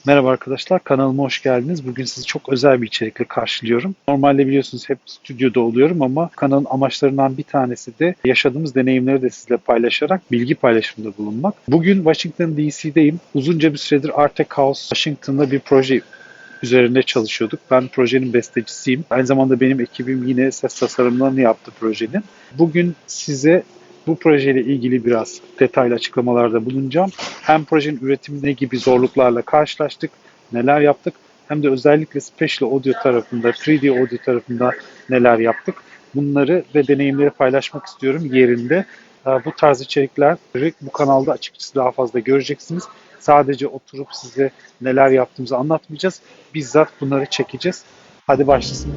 Merhaba arkadaşlar, kanalıma hoş geldiniz. Bugün sizi çok özel bir içerikle karşılıyorum. Normalde biliyorsunuz hep stüdyoda oluyorum ama kanalın amaçlarından bir tanesi de yaşadığımız deneyimleri de sizle paylaşarak bilgi paylaşımında bulunmak. Bugün Washington DC'deyim. Uzunca bir süredir Art House Washington'da bir proje üzerinde çalışıyorduk. Ben projenin bestecisiyim. Aynı zamanda benim ekibim yine ses tasarımlarını yaptı projenin. Bugün size bu projeyle ilgili biraz detaylı açıklamalarda bulunacağım. Hem projenin üretimine gibi zorluklarla karşılaştık, neler yaptık, hem de özellikle Spatial Audio tarafında, 3D Audio tarafında neler yaptık. Bunları ve deneyimleri paylaşmak istiyorum yerinde. Bu tarz içerikleri bu kanalda açıkçası daha fazla göreceksiniz. Sadece oturup size neler yaptığımızı anlatmayacağız. Bizzat bunları çekeceğiz. Hadi başlasın.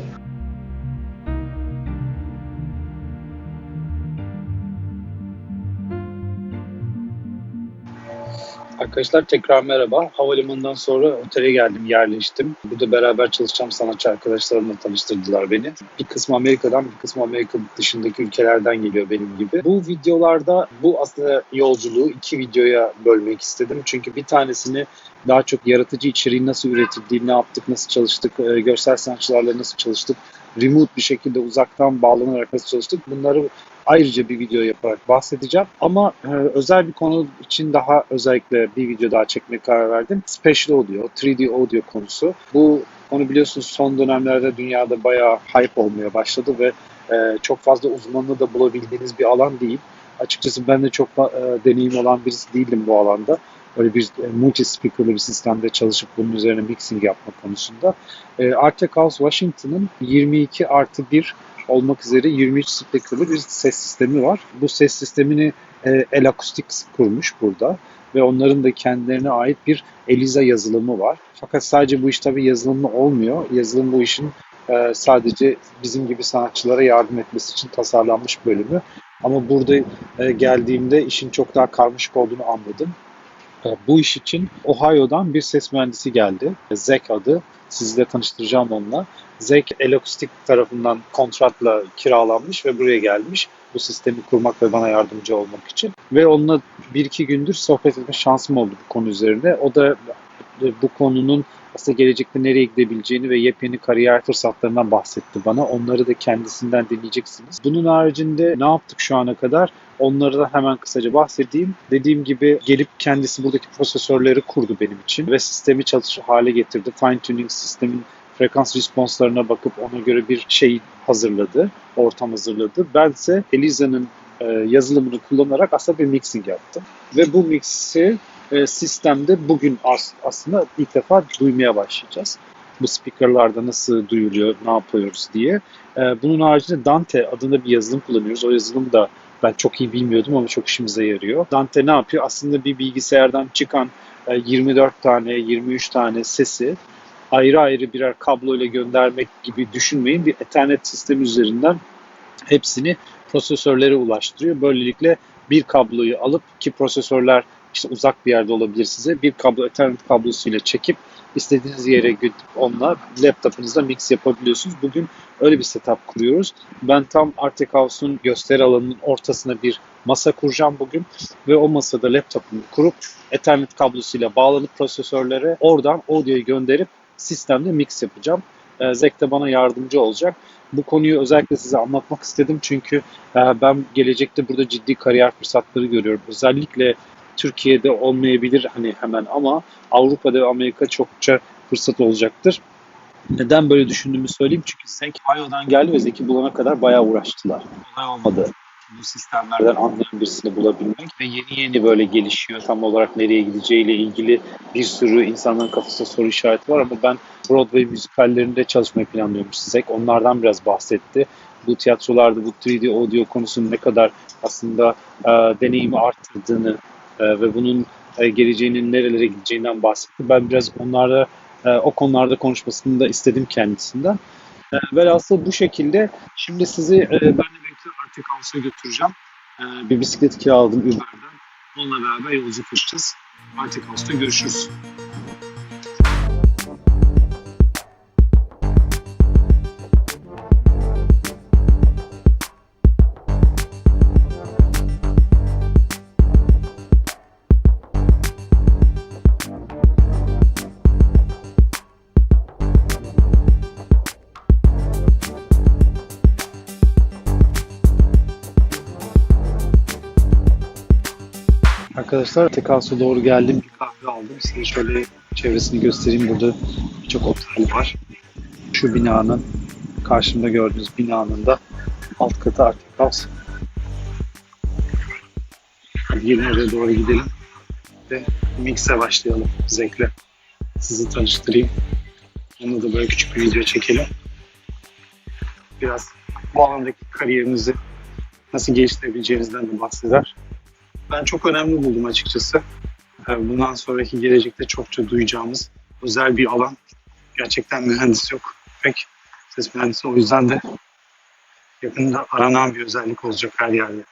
Arkadaşlar tekrar merhaba. Havalimanından sonra otele geldim, yerleştim. Burada beraber çalışacağım sanatçı arkadaşlarımla tanıştırdılar beni. Bir kısmı Amerika'dan, bir kısmı Amerika dışındaki ülkelerden geliyor benim gibi. Bu videolarda bu aslında yolculuğu iki videoya bölmek istedim. Çünkü bir tanesini daha çok yaratıcı içeriğin nasıl üretildiği, ne yaptık, nasıl çalıştık, görsel sanatçılarla nasıl çalıştık, remote bir şekilde uzaktan bağlanarak nasıl çalıştık, bunları ayrıca bir video yaparak bahsedeceğim. Ama özel bir konu için daha özellikle bir video daha çekmeye karar verdim. Spatial Audio, 3D Audio konusu. Bu konu biliyorsunuz son dönemlerde dünyada bayağı hype olmaya başladı ve çok fazla uzmanlığı da bulabildiğiniz bir alan değil. Açıkçası ben de çok deneyim olan birisi değilim bu alanda. Böyle bir multi-speaker'lı bir sistemde çalışıp bunun üzerine mixing yapma konusunda. Art House Washington'ın 22+1 olmak üzere 23 speaker'lı bir ses sistemi var. Bu ses sistemini El Acoustics kurmuş burada ve onların da kendilerine ait bir Eliza yazılımı var. Fakat sadece bu iş tabii yazılımlı olmuyor. Yazılım bu işin sadece bizim gibi sanatçılara yardım etmesi için tasarlanmış bölümü. Ama burada geldiğimde işin çok daha karmaşık olduğunu anladım. Bu iş için Ohio'dan bir ses mühendisi geldi. Zach adı. Sizi de tanıştıracağım onunla. Zach Elakustik tarafından kontratla kiralanmış ve buraya gelmiş. Bu sistemi kurmak ve bana yardımcı olmak için. Ve onunla bir iki gündür sohbet etme şansım oldu bu konu üzerinde. O da bu konunun aslında gelecekte nereye gidebileceğini ve yepyeni kariyer fırsatlarından bahsetti bana. Onları da kendisinden dinleyeceksiniz. Bunun haricinde ne yaptık şu ana kadar? Onları da hemen kısaca bahsedeyim. Dediğim gibi gelip kendisi buradaki prosesörleri kurdu benim için ve sistemi çalışır hale getirdi. Fine tuning sistemin frekans responslarına bakıp ona göre bir şey hazırladı, ortam hazırladı. Bense Eliza'nın yazılımını kullanarak aslında bir mixing yaptım. Ve bu mixi sistemde bugün aslında ilk defa duymaya başlayacağız. Bu speakerlarda nasıl duyuluyor, ne yapıyoruz diye. Bunun haricinde Dante adında bir yazılım kullanıyoruz. O yazılım da ben çok iyi bilmiyordum ama çok işimize yarıyor. Dante ne yapıyor? Aslında bir bilgisayardan çıkan 24 tane, 23 tane sesi ayrı ayrı birer kablo ile göndermek gibi düşünmeyin. Bir Ethernet sistemi üzerinden hepsini prosesörlere ulaştırıyor. Böylelikle bir kabloyu alıp ki prosesörler işte uzak bir yerde olabilir size bir kablo Ethernet kablosuyla çekip istediğiniz yere gidip onunla laptopunuzda mix yapabiliyorsunuz. Bugün öyle bir setup kuruyoruz. Ben tam Art House'un gösteri alanının ortasına bir masa kuracağım bugün ve o masada laptopumu kurup Ethernet kablosuyla bağlanıp prosesörlere oradan audio'yu gönderip sistemde mix yapacağım. Zach de bana yardımcı olacak. Bu konuyu özellikle size anlatmak istedim çünkü ben gelecekte burada ciddi kariyer fırsatları görüyorum. Özellikle Türkiye'de olmayabilir hani hemen ama Avrupa'da ve Amerika çokça fırsat olacaktır. Neden böyle düşündüğümü söyleyeyim çünkü Zeki Ohio'dan geldi ve Zeki bulana kadar bayağı uğraştılar. Kolay olmadı. Bu sistemlerden anlayan birisini bulabilmek ve yeni böyle gelişiyor. Tam olarak nereye gideceğiyle ilgili bir sürü insanların kafasında soru işareti var ama ben Broadway müzikallerinde çalışmayı planlıyormuş Zeki. Onlardan biraz bahsetti. Bu tiyatrolarda bu 3D audio konusunun ne kadar aslında deneyimi arttırdığını ve bunun geleceğinin nerelere gideceğinden bahsetti. Ben biraz o konularda konuşmasını da istedim kendisinden. Velhasıl bu şekilde şimdi sizi benle birlikte Arctic House'a götüreceğim. Bir bisiklet kiraladım Uber'den. Onunla beraber yolculuk yapacağız. Arctic House'ta görüşürüz. Arkadaşlar Tekas'a doğru geldim. Bir kahve aldım. Size şöyle çevresini göstereyim. Burada birçok otel var. Şu binanın, karşımda gördüğünüz binanın da alt katı Arctic House. Hadi gelin oraya doğru gidelim ve mix'e başlayalım Zek'le. Sizi tanıştırayım. Onunla da böyle küçük bir video çekelim. Biraz bu alandaki kariyerinizi nasıl geliştirebileceğinizden de bahseder. Ben çok önemli buldum açıkçası. Bundan sonraki gelecekte çokça duyacağımız özel bir alan. Gerçekten mühendis yok. Pek ses mühendisi, o yüzden de yakında aranan bir özellik olacak her yerde.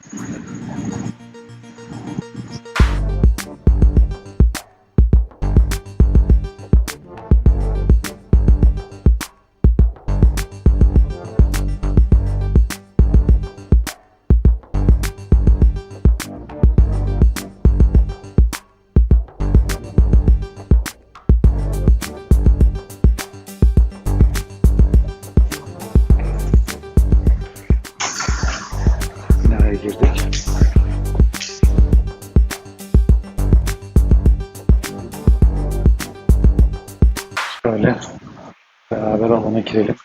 Binaya girdik. Şöyle beraber alana girelim.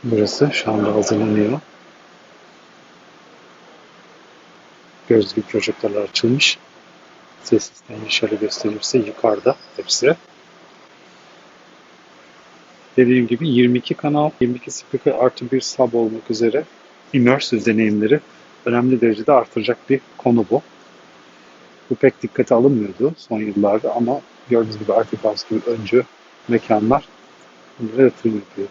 Burası şu anda hazırlanıyor. Gördüğünüz gibi projektörler açılmış. Ses sistemini şöyle gösterirse yukarıda hepsi. Dediğim gibi 22 kanal, 22 speaker artı bir sub olmak üzere immersive deneyimleri önemli derecede artıracak bir konu bu. Bu pek dikkate alınmıyordu son yıllarda ama gördüğünüz gibi Arctic House gibi öncü mekanlar bunlara yatırım yapıyor.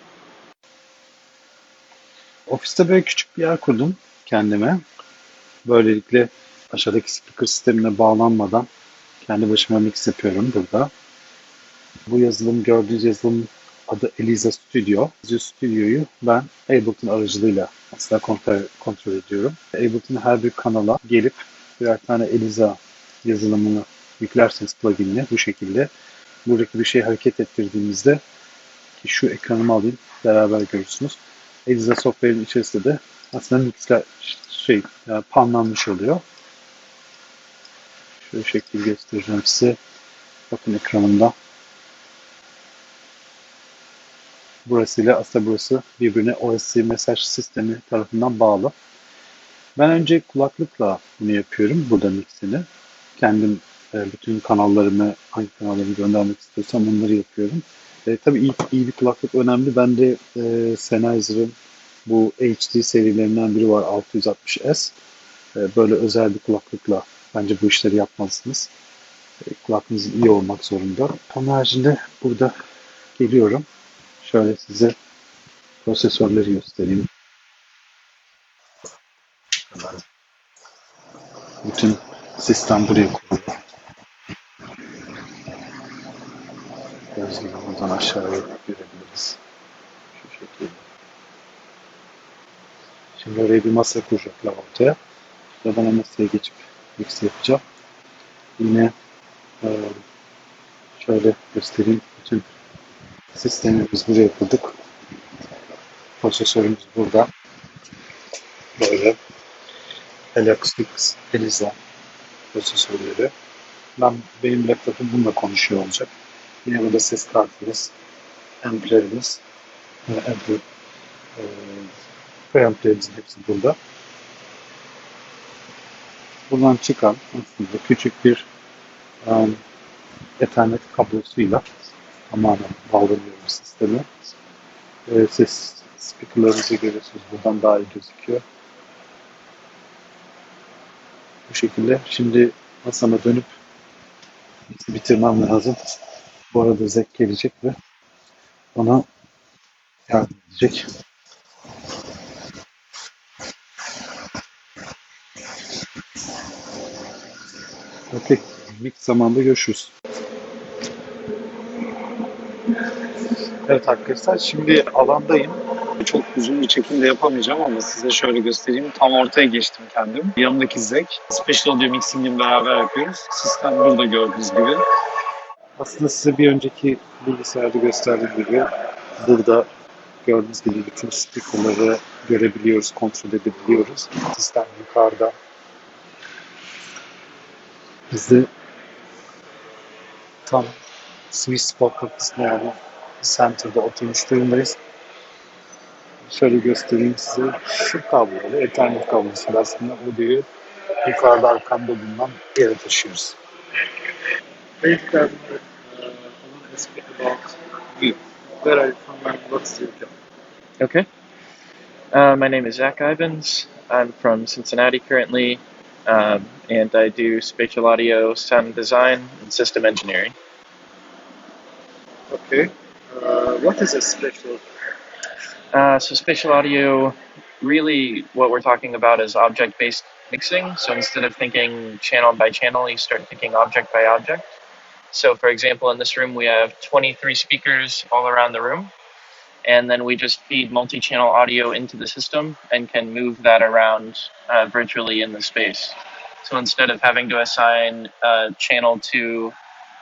Ofiste böyle küçük bir yer kurdum kendime. Böylelikle aşağıdaki speaker sistemine bağlanmadan kendi başıma mix yapıyorum burada. Bu yazılım, gördüğünüz yazılım adı Eliza Studio. Eliza Studio'yu ben Ableton aracılığıyla aslında kontrol ediyorum. Ableton'un her bir kanala gelip birer tane Eliza yazılımını yüklerseniz plugin'le bu şekilde buradaki bir şey hareket ettirdiğimizde, ki şu ekranımı alayım beraber görürsünüz. Eliza software'in içerisinde de aslında mixler panlanmış oluyor. Şu şekilde göstereceğim size. Bakın ekranımda. Burasıyla aslında burası birbirine OSC mesaj sistemi tarafından bağlı. Ben önce kulaklıkla bunu yapıyorum. Burada mixini. Kendim bütün kanallarımı, hangi kanallarımı göndermek istiyorsam onları yapıyorum. Tabii iyi bir kulaklık önemli. Ben de Sennheiser'ın bu HD serilerinden biri var, 660S. Böyle özel bir kulaklıkla bence bu işleri yapmalısınız. Kulaklığınız iyi olmak zorunda. Onun haricinde burada geliyorum. Şöyle size prosesörleri göstereyim. Bütün sistem buraya kuruluyor. Gözleri buradan aşağıya görebiliriz. Şu şekilde. Şimdi oraya bir masa kuracaklar ortaya. Ve ben o masaya geçip mix yapacağım. Yine şöyle göstereyim. Bütün sistemimiz buraya kurduk. Prosesörümüz burada. Böyle Elaxix, Eliza prosesörleri. Benim laptopum bununla konuşuyor olacak. Yine burada ses kartımız, amplerimiz, preamplerimizin hepsi burada. Buradan çıkan aslında küçük bir Ethernet kablosuyla tamamen bağlanıyor sisteme. Ses speakerlarınızı görüyorsunuz. Buradan daha iyi gözüküyor. Bu şekilde. Şimdi masama dönüp bitirmem lazım. Bu arada Zek gelecek ve bana yardım edecek. Okey. Mix zamanında görüşürüz. Evet arkadaşlar, şimdi alandayım. Çok uzun bir çekim de yapamayacağım ama size şöyle göstereyim. Tam ortaya geçtim kendim. Yanımdaki Zek. Special Audio Mixing'ini beraber yapıyoruz. Sistem burada gördüğünüz gibi. Aslında size bir önceki bilgisayarda gösterdiğim gibi burada gördüğünüz gibi bütün speakerları görebiliyoruz, kontrol edebiliyoruz. Sistem yukarıda. Biz de tam sweet spot noktasında yani center'da oturmuş durumdayız. Şöyle göstereyim size. Şu kabloyla Ethernet kablosuyla aslında audio'yu yukarıda arkamda bulunan yere taşıyoruz. Basically, I want to speak about you. Where are you from and what's your job? Okay. My name is Zach Ivans. I'm from Cincinnati currently, and I do spatial audio, sound design, and system engineering. Okay. What is a spatial? So spatial audio, really what we're talking about is object-based mixing. So instead of thinking channel by channel, you start thinking object by object. So for example, in this room, we have 23 speakers all around the room. And then we just feed multi-channel audio into the system and can move that around virtually in the space. So instead of having to assign a channel to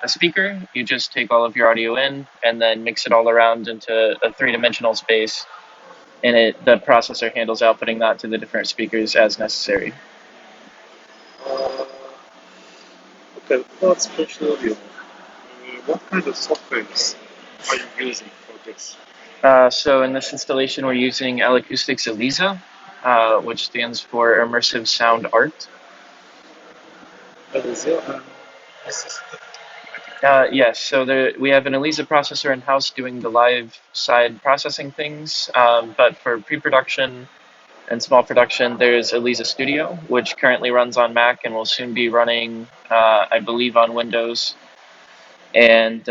a speaker, you just take all of your audio in and then mix it all around into a three-dimensional space, and the processor handles outputting that to the different speakers as necessary. Okay, about spatial audio, what kind of softwares are you using for this? So in this installation, we're using L-Acoustics ELIZA, which stands for Immersive Sound Art. Yes, so we have an ELIZA processor in-house doing the live side processing things, but for pre-production and small production, there's ELIZA Studio, which currently runs on Mac and will soon be running, I believe, on Windows. And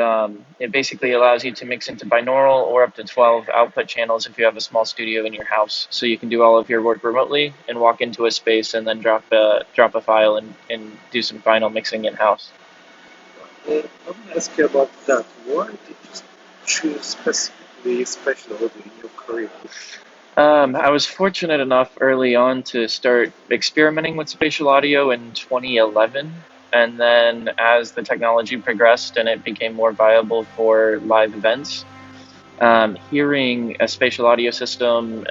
it basically allows you to mix into binaural or up to 12 output channels if you have a small studio in your house. So you can do all of your work remotely and walk into a space and then drop a file and do some final mixing in-house. I want to ask you about that. Why did you choose specifically spatial audio in your career? I was fortunate enough early on to start experimenting with spatial audio in 2011. And then as the technology progressed and it became more viable for live events, hearing a spatial audio system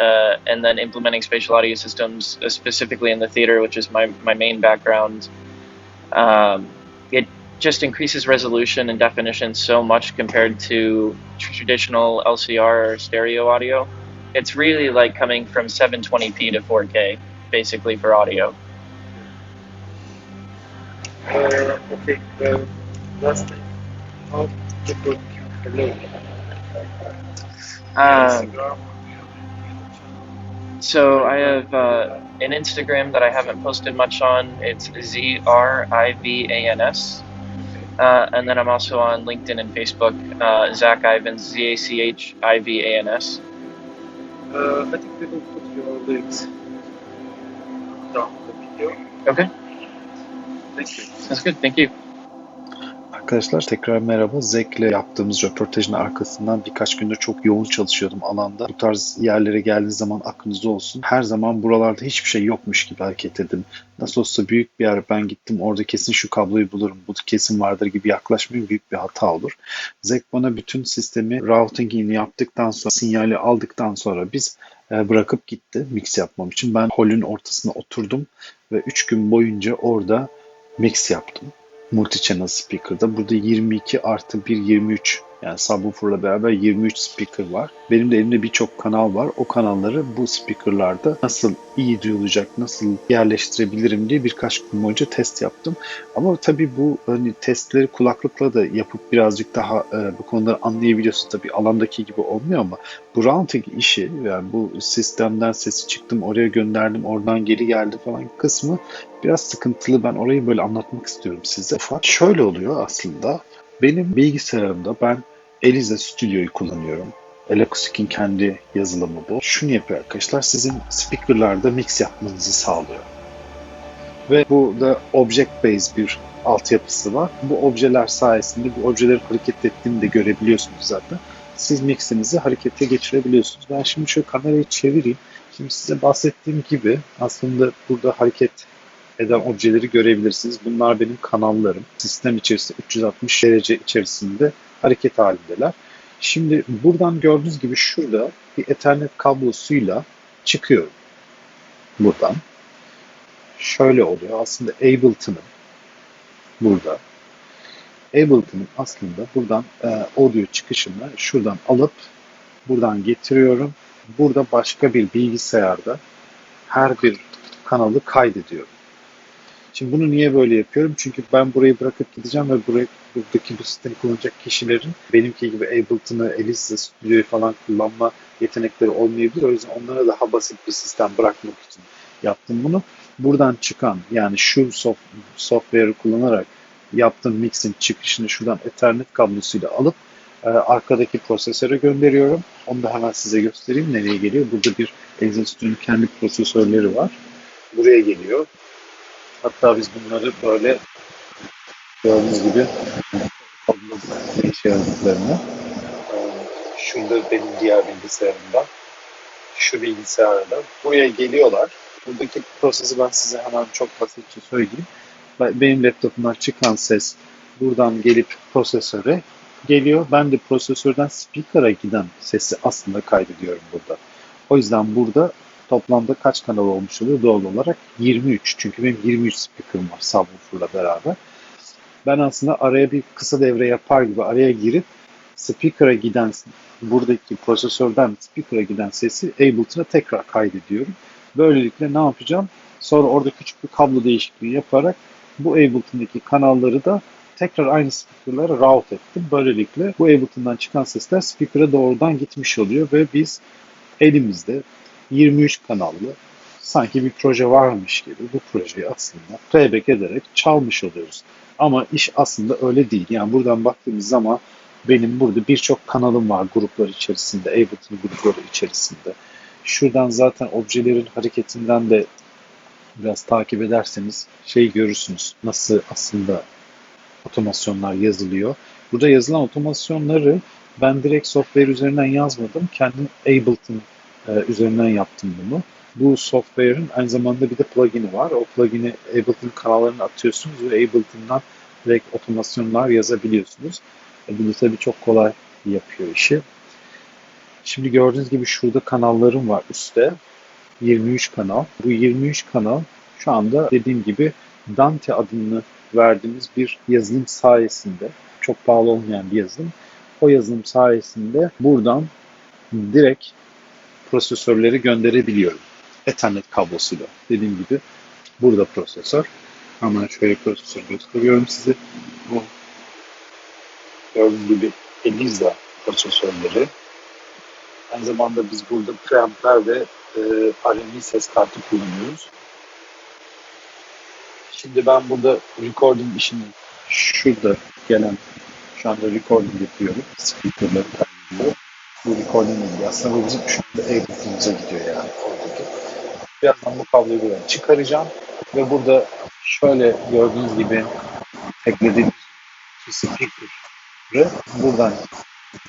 and then implementing spatial audio systems specifically in the theater, which is my main background, it just increases resolution and definition so much compared to traditional LCR or stereo audio. It's really like coming from 720p to 4K, basically, for audio. Okay, last thing, how people can follow Instagram? So I have an Instagram that I haven't posted much on. It's ZRIVANS. And then I'm also on LinkedIn and Facebook, Zach Ivans, ZACHIVANS. I think we will put your links down the video. Okay. Thank you. Sounds good. Thank you. Arkadaşlar tekrar merhaba. Zek'le yaptığımız röportajın arkasından birkaç gündür çok yoğun çalışıyordum alanda. Bu tarz yerlere geldiğiniz zaman aklınızda olsun. Her zaman buralarda hiçbir şey yokmuş gibi hareket edin. Nasıl olsa büyük bir yer, ben gittim orada kesin şu kabloyu bulurum, bu kesin vardır gibi yaklaşmayın, büyük bir hata olur. Zek bana bütün sistemi routingini yaptıktan sonra, sinyali aldıktan sonra biz bırakıp gitti mix yapmam için. Ben holün ortasına oturdum ve 3 gün boyunca orada mix yaptım. Multi-channel speaker'da. Burada 22 artı 1 23, yani subwoofer'la beraber 23 speaker var. Benim de elimde birçok kanal var. O kanalları bu speaker'larda nasıl iyi duyulacak, nasıl yerleştirebilirim diye birkaç gün boyunca test yaptım. Ama tabii bu hani testleri kulaklıkla da yapıp birazcık daha bu konuları anlayabiliyorsun. Tabii alandaki gibi olmuyor ama bu routing işi, yani bu sistemden sesi çıktım, oraya gönderdim, oradan geri geldi falan kısmı biraz sıkıntılı. Ben orayı böyle anlatmak istiyorum size. Şöyle oluyor aslında. Benim bilgisayarımda ben ELIZA Studio'yu kullanıyorum. L-Acoustic'in kendi yazılımı bu. Şunu yapıyor arkadaşlar. Sizin speaker'larda mix yapmanızı sağlıyor. Ve bu da object based bir altyapısı var. Bu objeler sayesinde bu objeleri hareket ettiğini de görebiliyorsunuz zaten. Siz mixinizi harekete geçirebiliyorsunuz. Ben şimdi şöyle kamerayı çevireyim. Şimdi size bahsettiğim gibi aslında burada hareket eden objeleri görebilirsiniz. Bunlar benim kanallarım. Sistem içerisinde 360 derece içerisinde hareket halindeler. Şimdi buradan gördüğünüz gibi şurada bir Ethernet kablosuyla çıkıyorum buradan. Şöyle oluyor. Aslında Ableton'ın burada. Ableton'ın aslında buradan audio çıkışını şuradan alıp buradan getiriyorum. Burada başka bir bilgisayarda her bir kanalı kaydediyorum. Şimdi bunu niye böyle yapıyorum? Çünkü ben burayı bırakıp gideceğim ve buradaki bu sistemi kullanacak kişilerin benimki gibi Ableton'ı, Elisa Studio'yu falan kullanma yetenekleri olmayabilir. O yüzden onlara daha basit bir sistem bırakmak için yaptım bunu. Buradan çıkan yani şu software'ı kullanarak yaptığım mixin çıkışını şuradan Ethernet kablosuyla alıp arkadaki prosesöre gönderiyorum. Onu da hemen size göstereyim nereye geliyor. Burada bir Elisa Studio'nun kendi prosesörleri var. Buraya geliyor. Hatta biz bunları böyle gördüğünüz gibi ne işe yaradıklarını şurada benim diğer bilgisayarımda şu bilgisayarda buraya geliyorlar. Buradaki prosesi ben size hemen çok basitçe söyleyeyim. Benim laptopumdan çıkan ses buradan gelip prosesöre geliyor. Ben de prosesörden speaker'a giden sesi aslında kaydediyorum burada. O yüzden burada toplamda kaç kanal olmuş oluyor? Doğal olarak 23. Çünkü benim 23 speaker'ım var subwoofer'la beraber. Ben aslında araya bir kısa devre yapar gibi araya girip speaker'a giden, buradaki prosesörden speaker'a giden sesi Ableton'a tekrar kaydediyorum. Böylelikle ne yapacağım? Sonra orada küçük bir kablo değişikliği yaparak bu Ableton'daki kanalları da tekrar aynı speaker'lara route ettim. Böylelikle bu Ableton'dan çıkan sesler speaker'a doğrudan gitmiş oluyor ve biz elimizde 23 kanallı sanki bir proje varmış gibi bu projeyi aslında playback ederek çalmış oluyoruz. Ama iş aslında öyle değil. Yani buradan baktığımız zaman benim burada birçok kanalım var gruplar içerisinde, Ableton grupları içerisinde. Şuradan zaten objelerin hareketinden de biraz takip ederseniz görürsünüz. Nasıl aslında otomasyonlar yazılıyor. Burada yazılan otomasyonları ben direkt software üzerinden yazmadım. Kendim Ableton üzerinden yaptım bunu. Bu software'ın aynı zamanda bir de plugin'i var. O plugin'i Ableton kanallarına atıyorsunuz ve Ableton'dan direkt otomasyonlar yazabiliyorsunuz. Bu da tabii çok kolay yapıyor işi. Şimdi gördüğünüz gibi şurada kanallarım var üstte. 23 kanal. Bu 23 kanal şu anda dediğim gibi Dante adını verdiğimiz bir yazılım sayesinde, çok pahalı olmayan bir yazılım. O yazılım sayesinde buradan direkt prosesörleri gönderebiliyorum. Ethernet kablosuyla. Dediğim gibi burada prosesör. Hemen şöyle prosesör gösteriyorum size. Bu gördüğünüz gibi Elisa prosesörleri. Aynı zamanda biz burada preampler ve RMI ses kartı kullanıyoruz. Şimdi ben burada recording işini şurada gelen şu anda recording yapıyorum. Speaker'ları kaydediyor. Bu recording değil. Aslında bu bizim şu anda Ableton'umuza gidiyor yani oradaki. Birazdan bu kabloyu buradan çıkaracağım. Ve burada şöyle gördüğünüz gibi eklediğim speaker'ı buradan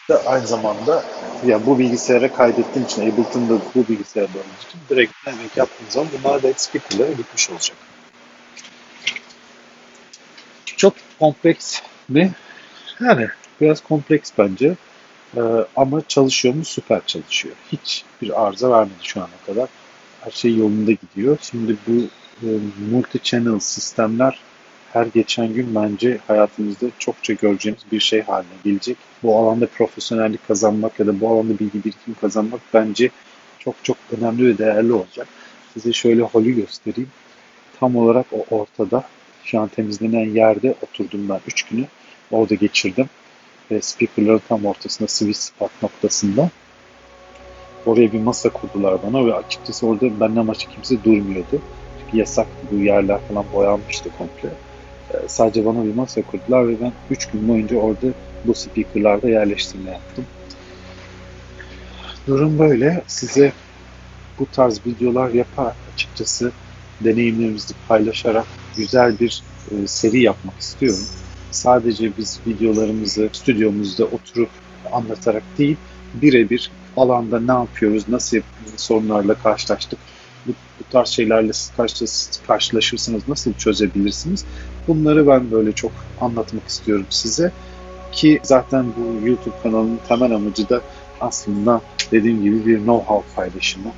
da aynı zamanda ya bu bilgisayara kaydettiğim için Ableton'da bu bilgisayarda olduğu için direkt playback yaptığım zaman bunlar da speaker'lara gitmiş olacak. Çok kompleks mi? Yani biraz kompleks bence. Ama çalışıyor mu? Süper çalışıyor. Hiçbir arıza vermedi şu ana kadar. Her şey yolunda gidiyor. Şimdi bu multi-channel sistemler her geçen gün bence hayatımızda çokça göreceğimiz bir şey haline gelecek. Bu alanda profesyonellik kazanmak ya da bu alanda bilgi birikimi kazanmak bence çok çok önemli ve değerli olacak. Size şöyle holü göstereyim. Tam olarak o ortada. Şu an temizlenen yerde oturdum ben 3 günü. Orada geçirdim. Ve speakerların tam ortasında, sweet spot noktasında. Oraya bir masa kurdular bana ve açıkçası orada benden başka kimse durmuyordu. Çünkü yasaktı, bu yerler falan boyanmıştı komple. Sadece bana bir masa kurdular ve ben 3 gün boyunca orada bu speakerlarda yerleştirme yaptım. Durum böyle. Size bu tarz videolar yaparak açıkçası deneyimlerimizi paylaşarak güzel bir seri yapmak istiyorum. Sadece biz videolarımızı stüdyomuzda oturup anlatarak değil, birebir alanda ne yapıyoruz, nasıl sorunlarla karşılaştık, bu tarz şeylerle karşılaşırsanız nasıl çözebilirsiniz? Bunları ben böyle çok anlatmak istiyorum size Ki zaten bu YouTube kanalının temel amacı da aslında dediğim gibi bir know-how paylaşımı.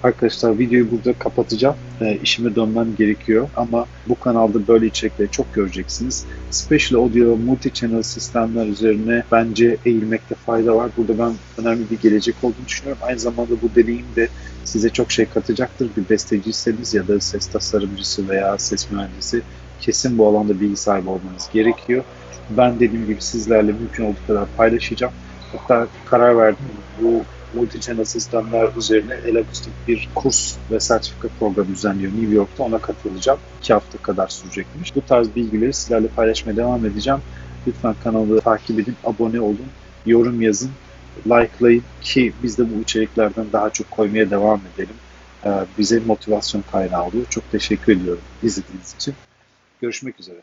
Arkadaşlar videoyu burada kapatacağım. İşime dönmem gerekiyor ama bu kanalda böyle içerikleri çok göreceksiniz. Spatial Audio, Multi-Channel sistemler üzerine bence eğilmekte fayda var. Burada ben önemli bir gelecek olduğunu düşünüyorum. Aynı zamanda bu deneyim de size çok şey katacaktır. Bir besteciyseniz ya da ses tasarımcısı veya ses mühendisi kesin bu alanda bilgi sahibi olmanız gerekiyor. Ben dediğim gibi sizlerle mümkün olduğu kadar paylaşacağım. Hatta karar verdim. Bu multi-channel sistemler üzerine el-akustik bir kurs ve sertifika programı düzenliyor New York'ta. Ona katılacağım. 2 hafta kadar sürecekmiş. Bu tarz bilgileri sizlerle paylaşmaya devam edeceğim. Lütfen kanalı takip edin, abone olun, yorum yazın, likelayın ki biz de bu içeriklerden daha çok koymaya devam edelim. Bize motivasyon kaynağı oluyor. Çok teşekkür ediyorum izlediğiniz için. Görüşmek üzere.